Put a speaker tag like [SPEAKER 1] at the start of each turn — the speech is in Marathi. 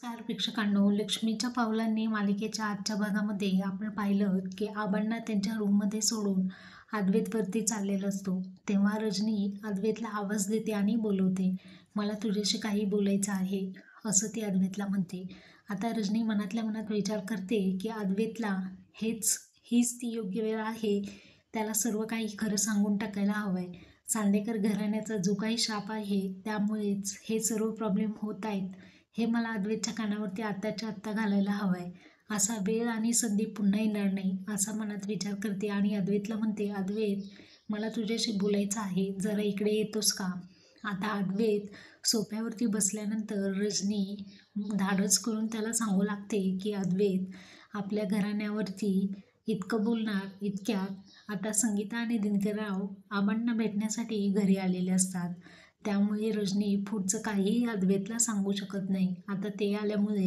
[SPEAKER 1] नमस्कार प्रेक्षकांनो, लक्ष्मीच्या पावलांनी मालिकेच्या आजच्या भागामध्ये आपण पाहिलं की आबांना त्यांच्या रूममध्ये सोडून अद्वैतवरती चाललेला असतो. तेव्हा रजनी अद्वैतला आवाज देते आणि बोलवते. मला तुझ्याशी काही बोलायचं आहे, असं ती अद्वैतला म्हणते. आता रजनी मनातल्या मनात विचार करते की अद्वैतला हीच ती योग्य वेळ आहे, त्याला सर्व काही खरं सांगून टाकायला हवंय. चांदेकर घराण्याचा जो काही शाप आहे त्यामुळेच हे सर्व प्रॉब्लेम होत आहेत, हे मला अद्वैतच्या कानावरती आत्ताच्या आत्ता घालायला हवंय. असा वेळ आणि संधी पुन्हा येणार नाही, असा मनात विचार करते आणि अद्वैतला म्हणते, अद्वैत, मला तुझ्याशी बोलायचं आहे, जरा इकडे येतोस का? आता अद्वैत सोफ्यावरती बसल्यानंतर रजनी धाडस करून त्याला सांगू लागते की अद्वैत, आपल्या घराण्यावरती इतकं बोलणार इतक्यात आता संगीता आणि दिनकरराव आबांना भेटण्यासाठी घरी आलेले असतात. त्यामुळे रजनी पुढचं काहीही अद्वैतला सांगू शकत नाही. आता ते आल्यामुळे